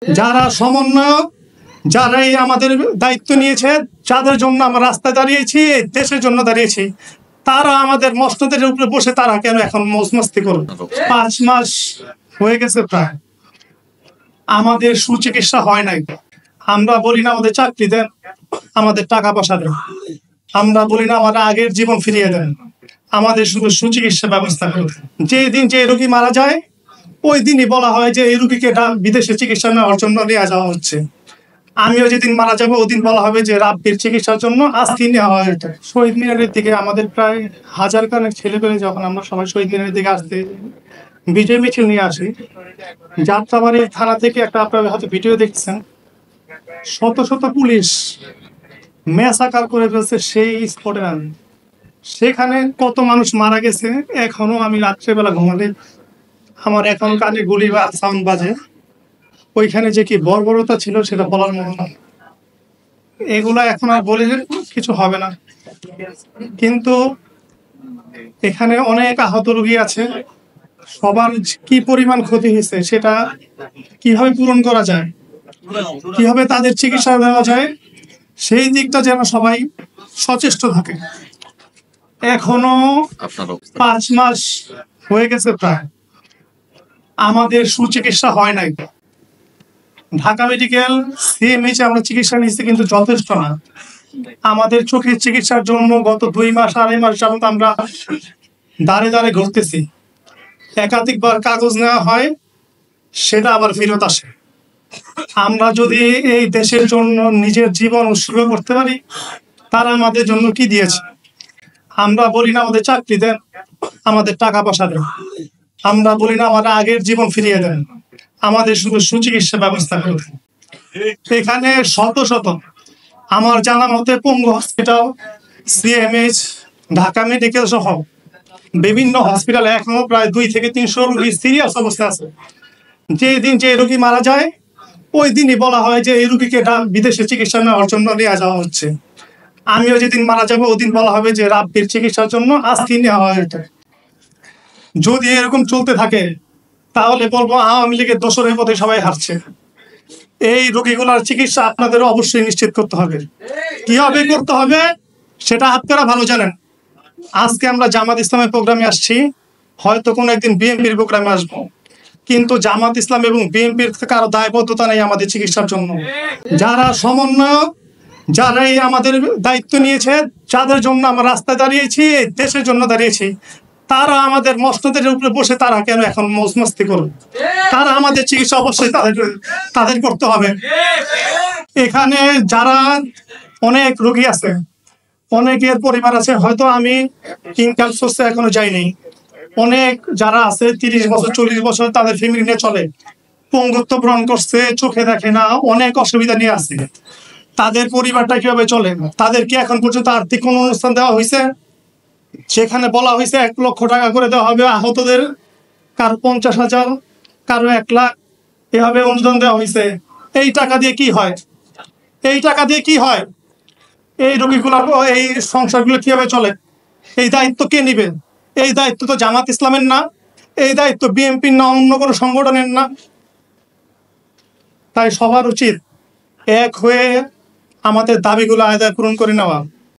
যারা সমন্বয়ক, যারাই আমাদের দায়িত্ব নিয়েছে, যাদের জন্য আমরা রাস্তায় দাঁড়িয়েছি, দেশের জন্য দাঁড়িয়েছি, তারা আমাদের মসনদের উপরে বসে তারা কেন এখন মস্তি করবে? 5 মাস হয়ে গেছে প্রায়, আমাদের সুচিকিৎসা হয় নাই। আমরা বলি না আমাদের চাকরি দেন, আমাদের টাকা পয়সা দেন, আমরা বলি না আমাদের আগের জীবন ফিরিয়ে দেন, আমাদের শুধু সুচিকিৎসা ব্যবস্থা করুন। যেদিন যে রোগী মারা যায় ওই দিনই বলা হয় যে এই রোগীকে বিদেশে চিকিৎসা নেওয়ার জন্য নিয়ে যাওয়া হচ্ছে। আমিও যেদিন মারা যাবো ওদিন বলা হবে যে রাব্বির চিকিৎসার জন্য আজকে নেওয়া হয়। শহীদ মিনারের দিকে আমাদের প্রায় 1000 খানেক ছেলে পেলে যখন আমরা সবাই শহীদ মিনারের দিকে আসতে বিজয় মিছিল নিয়ে আসি, যাত্রাবাড়ি থানা থেকে একটা আপনারা হয়তো ভিডিও দেখছেন, শত শত পুলিশ ম্যাসাকার করে ফেলছে সেই স্পটে। সেখানে কত মানুষ মারা গেছে এখনো আমি রাত্রেবেলা ঘুমালে আমার এখন কানে গুলি বা সাউন্ড বাজে। ওইখানে যে কি বর্বরতা ছিল সেটা বলার মতো না। এগুলা এখন আর বলে কিছু হবে না, কিন্তু এখানে অনেক আহত রোগী আছে। সবার কি পরিমাণ ক্ষতি হয়েছে সেটা কিভাবে পূরণ করা যায়, কিভাবে তাদের চিকিৎসা দেওয়া যায়, সেই দিকটা যেন সবাই সচেষ্ট থাকে। এখনো 5 মাস হয়ে গেছে প্রায়, আমাদের সুচিকিৎসা হয় নাই। ঢাকা মেডিকেল সিএমএইচ আমরা চিকিৎসা নিচ্ছি, কিন্তু যথেষ্ট না। আমাদের চোখের চিকিৎসার জন্য গত 2 মাস 2.5 মাস যাবত আমরা দাঁড়ে দাঁড়ে ঘুরতেছি। একাধিকবার কাগজ নেওয়া হয়, সেটা আবার ফেরত আসে। আমরা যদি এই দেশের জন্য নিজের জীবন উৎসর্গ করতে পারি, তারা আমাদের জন্য কি দিয়েছে? আমরা বলি না আমাদের চাকরি দেন, আমাদের টাকা পয়সা দেন, আমরা বলি না আমাদের আগের জীবন ফিরিয়ে দেন, আমাদের শুধু সুচিকিৎসা ব্যবস্থা করুন। এখানে শত শত আমার জানা মতে পঙ্গু হসপিটাল, সিএমএইচ, ঢাকা মেডিকেল সহ বিভিন্ন হসপিটালে এখনো প্রায় 200 থেকে 300 রোগী সিরিয়াস অবস্থায় আছে। যেদিন যে রোগী মারা যায় ওই দিনই বলা হয় যে এই রোগীকে বিদেশে চিকিৎসা নেওয়ার জন্য নিয়ে যাওয়া হচ্ছে। আমিও যেদিন মারা যাবো ওদিন বলা হবে যে রাব্বির চিকিৎসার জন্য আজকে নেওয়া হয়। যদি এরকম চলতে থাকে তাহলে বলবো আওয়ামী লীগের দোসরের পথে সবাই হারছে। এই রোগীগুলোর চিকিৎসা আপনাদের অবশ্যই নিশ্চিত করতে হবে। কিভাবে করতে হবে সেটা আপনারা ভালো জানেন। আজকে আমরা জামাত ইসলামের প্রোগ্রামে আসছি, হয়তো কোনো একদিন বিএনপির প্রোগ্রামে আসবো, কিন্তু জামাত ইসলাম এবং বিএনপির কারো দায়বদ্ধতা নেই আমাদের চিকিৎসার জন্য। যারা সমন্বয়ক, যারাই আমাদের দায়িত্ব নিয়েছে, যাদের জন্য আমরা রাস্তায় দাঁড়িয়েছি, দেশের জন্য দাঁড়িয়েছি, তারা আমাদের মসনদের উপরে বসে তারা কেন এখন মস্তি করবে? তারা আমাদের চিকিৎসা অবশ্যই তাদের করতে হবে। এখানে যারা অনেক রোগী আছে, অনেকের পরিবার আছে, হয়তো আমি ইনকাম সোর্সে এখনো যাইনি, অনেক যারা আছে 30 বছর 40 বছর তাদের ফ্যামিলি নিয়ে চলে, পঙ্গুত্ব বরণ করছে, চোখে দেখে না, অনেক অসুবিধা নিয়ে আসছে। তাদের পরিবারটা কিভাবে চলে? তাদেরকে এখন পর্যন্ত আর্থিক কোনো অনুষ্ঠান দেওয়া হয়েছে? সেখানে বলা হয়েছে 1 লক্ষ টাকা করে দেওয়া হবে আহতদের, কারো 50,000, কারো 1 লাখ, এভাবে অনুদান দেওয়া হয়েছে। এই টাকা দিয়ে কি হয়? এই টাকা দিয়ে কি হয়? এই রোগীগুলো, এই সংসারগুলো কিভাবে চলে? এই দায়িত্ব কে নিবে? এই দায়িত্ব তো জামাত ইসলামের না, এই দায়িত্ব বিএনপির না, অন্য কোনো সংগঠনের না। তাই সবার উচিত এক হয়ে আমাদের দাবিগুলো আদায় পূরণ করে নেওয়া।